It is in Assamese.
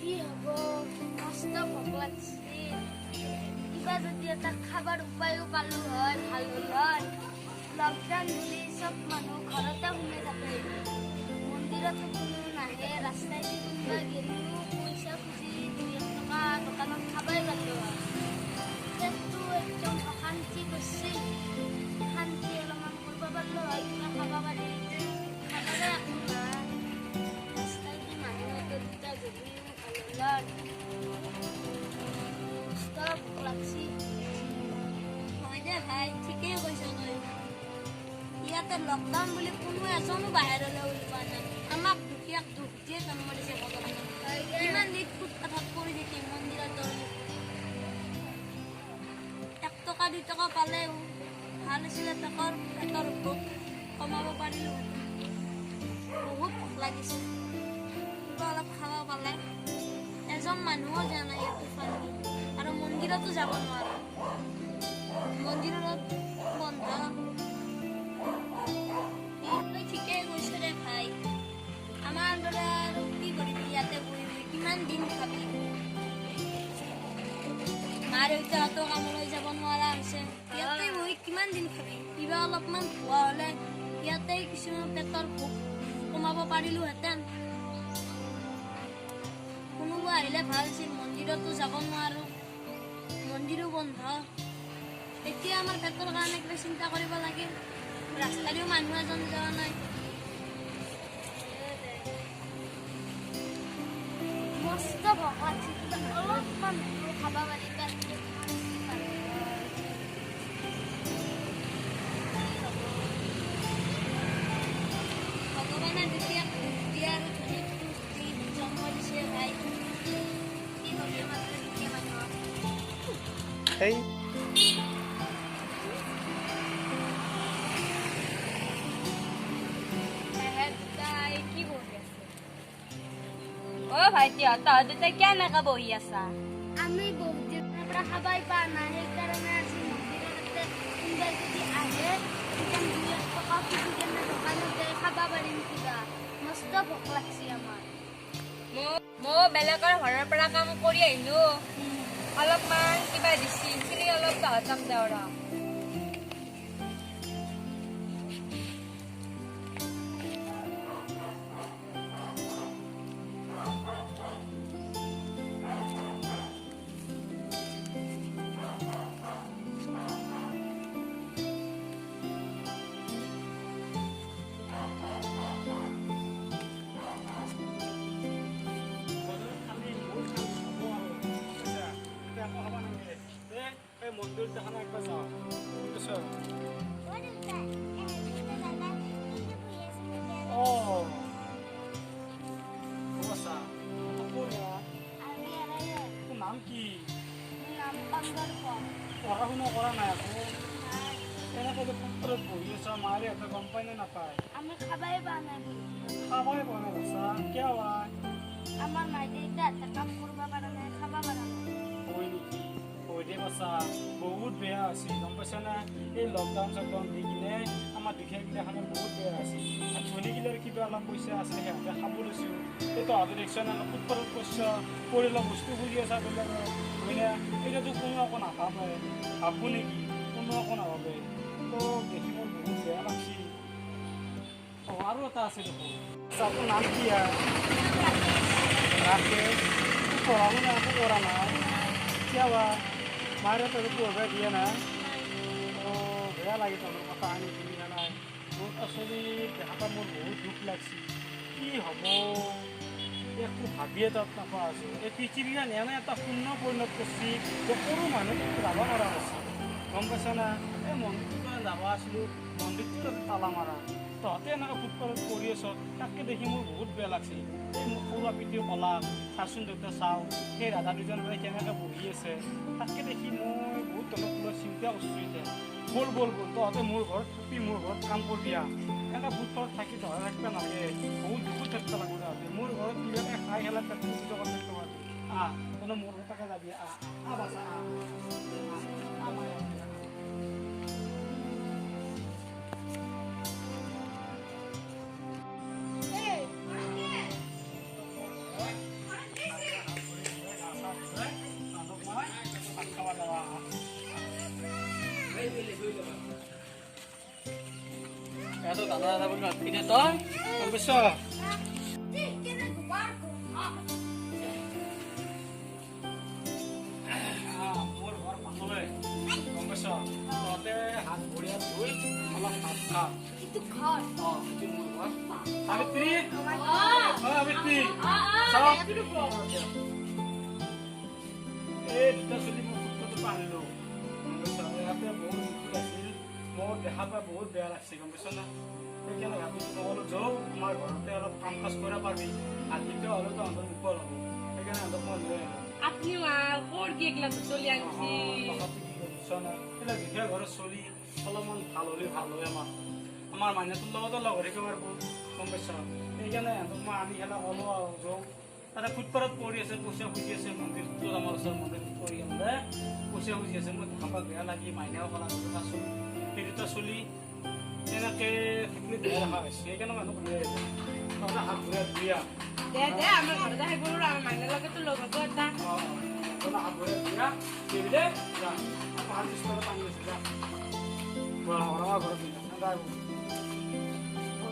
কি হ'ব মস্ত ভোক লাগছে কিবা যদি এটা খাবার উপায়ও পালো হয় ভাল হল হয় লকডাউন বুলি সব মানুহ ঘৰতে সোমাই থাকে মন্দিৰতো কোনো নাহে ৰাস্তাই দি কোনোবা গেলিও পইচা খুজি 2 টকা দোকানত খাবাই পালো হয় পেটটো একদম অশান্তি কৰিছে শান্তি অলপমান কৰিব পাৰিলো হয় কিবা খাব পাৰি খাবলে একো নাই ৰাস্তাই দি মানুহ দুটা গেলিও ভাল হল ভোক লাগছি হয় দে ভাই ঠিকেই কৈছ তই ইয়াতে লকডাউন বুলি কোনো এজনো বাহিৰলৈ ওলোৱা নাই আমাক দুখীয়াক দুখ দিয়ে জন্ম দিছে ভগৱানে ইমান দিন ফুটপাথত পৰি থাকিম মন্দিৰৰ দৰে 1 টকা 2 টকা পালেও ভাল আছিলে পেটৰ ভোক কমাব পাৰিলো বহুত ভোক লাগিছে কিবা অলপ খাব পালে এজন মানুহো যোৱা নাই ইয়াত উপানি আৰু মন্দিৰতো যাব নোৱাৰো মন্দিৰত বন্ধ তই ঠিকেই কৈছ দে ভাই আমাৰ দৰে আৰু কি কৰিবি ইয়াতে বহি বহি কিমান দিন খাবি মা দেউতাহঁতো কামলৈ যাব নোৱাৰা হৈছে ইয়াতে বহি কিমান দিন খাবি কিবা অলপমান খোৱা হ'লে ইয়াতে কিছুমান পেটৰ ভোক কমাব পাৰিলোহেঁতেন কোনোবা আহিলে ভাল আছিল মন্দিৰতো যাব নোৱাৰো মন্দিৰো বন্ধ এতিয়া আমাৰ পেটৰ কাৰণে কিবা চিন্তা কৰিব লাগে ৰাস্তাৰেও মানুহ এজন যোৱা নাই মস্ত ভোক লাগছে অলপমান খাব পাৰি ভগৱানে দুখীয়াক দিয়ে আৰু ধনীক দি জন্ম দিছে ভাই কি হ'বি আমাৰ দুখীয়া মানুহক ভাইটি তহঁত দুটাই কেনেকে বহি আছা আমি বহুত দিনৰ পৰা খাবাই পোৱা নাই সেইকাৰণে আজি মন্দিৰতে কোনোবাই যদি আহে তেতিয়া 2 টকা খুজি কেনে দোকানতে খাব পাৰিম কিবা মস্ত ভোক লাগছে আমাৰ মই বেলেগৰ ঘৰৰ পৰা কাম কৰি আহিলো অলপমান কিবা দিছি খিৰি অলপ তহঁতক দেও ৰ মন্দিৰ দেখান একবাৰ যাওঁ নাম কি পঢ়া শুনা কৰা নাই আকৌ এনেকৈ পুত্ৰত বহি আছা মাৰে এটা গম পাই নে নাপায় আমি খাবাই পোৱা নাই খাবই পোৱা নাই বাচ্চা কিয় হয় আমাৰ মাই দেউতা এটা কাম কৰিব পৰা নাই খাব পৰা নাই হয় নেকি হয় দে বাচ্চা বহুত বেয়া আছিল গম পাইছা না এই লকডাউন চকডাউন দি কিনে আমাৰ দুখীয়াগিলাখনৰ বহুত বেয়া আছিল আৰু ধনীগিলাৰ কিবা অলপ পইচা আছে সিহঁতে খাব লৈছোঁ এই তহঁতে দেখিছ না ফুটপাথত কৰিছ পৰিলে বস্তু খুজি আছা বেলেগৰ হয় না এতিয়াতো কোনো একো নাভাবে ভাবো নেকি কোনো একো নাভাবে তো দেখি মোৰ বহুত বেয়া লাগছিল আৰু এটা আছে দেখোন তোৰ নাম কি ৰাকেশ পঢ়া শুনা একো কৰা নাই কিয় বা মাৰে তোৰ পঢ়িব দিয়ে না বেয়া লাগে তোৰ কথা আনি শুনি নাই বহুত আচলি দেখাত মোৰ বহুত দুখ লাগছে কি হ'ব একো ভাবিয়ে তাত নাপোৱা আছোঁ এই পৃথিৱীখন এনে এটা শূন্য পৰিণত কৰিছে সৰু মানুহ যাব নোৱাৰা হৈছে গম পাইছা না এই মন্দিৰটোৰ কাৰণে যাব আছিলোঁ মন্দিৰটো তালা মাৰা তহঁতে এনেকৈ ফুটপাথত পৰি আছ তাকে দেখি মোৰ বহুত বেয়া লাগছিল এই মোক সৰু পিঠিও ক'লা চাচোন দেউতা চাওঁ সেই ৰাধা দুজন মানে কেনেকৈ বহি আছে তাকে দেখি মই বহুত অলপ অলপ চিন্তা কৰিছোঁ এতিয়া বল তহঁতে মোৰ ঘৰত থাকি মোৰ ঘৰত কাম কৰিবি এনেকৈ ফুটপাথত থাকি তহঁতে থাকিব নালাগে বহুত দুখত থাকিব লাগিব তহঁতে মোৰ ঘৰত কিবাকৈ খাই খেলা পেটটো পুজা কৰি থাকিব পাৰি তহঁতে মোৰ ঘৰতে যাবি বাচা দাদা দাদা বুলি মাতি দে তই গম পাইছ মোৰ ঘৰ পাছলৈ গম পাইছ তহঁতে হাত ভৰি হাত ধুই অলপ ভাত খা itu ঘৰ এইটো মোৰ ঘৰ সাবিত্ৰী oh সাবিত্ৰী এই দুটা চলি মোৰ ফুটটো পানিলো গম পাইছ ইয়াতে বহুত মুখত আছিল মোৰ দেখা পাই বহুত বেয়া লাগছে গম পাইছ না সেইকাৰণে ভাবিছোঁ নহ'লে যাওঁ আমাৰ ঘৰতে অলপ কাম কাজ কৰিব পাৰবি আজিতো হ'লেও তহঁতৰ বিপদ হ'ব সেইকাৰণে সিহঁতক মই লৈ আহিলোঁ আপনি কোৰ কি এগুলা চলি আনছি দুখীয়া ঘৰত চলি অলপমান ভাল হ'লে ভাল হয় আমাৰ মানুহটোৰ লগতো লগ হৈ থাকিব পাৰিব গম পাইছ সেইকাৰণে সিহঁতক মই আনি খেলা হ'লো আৰু যাওঁ তাতে ফুটপাথত পৰি আছে পইচা খুজি আছে মন্দিৰটো আমাৰ ওচৰৰ মন্দিৰত পৰি আছে পইচা খুজি আছে মই দেখা পাই বেয়া লাগি মাইনাও ক'লা আছোঁ সেই দুটা চলি এনেকৈ থাকিলে বেয়া দেখা হৈছে সেইকাৰণে মানুহক লৈ আহিলোঁ তহঁতে হাত ভৰি ধুই দে আমাৰ ঘৰে দেখা গৰু আমাৰ মাইনেৰ লগে তো লোক এটা হাত ভৰি ধুই দিলে যা হাত পিছফালে পানী আছে যা ঘৰত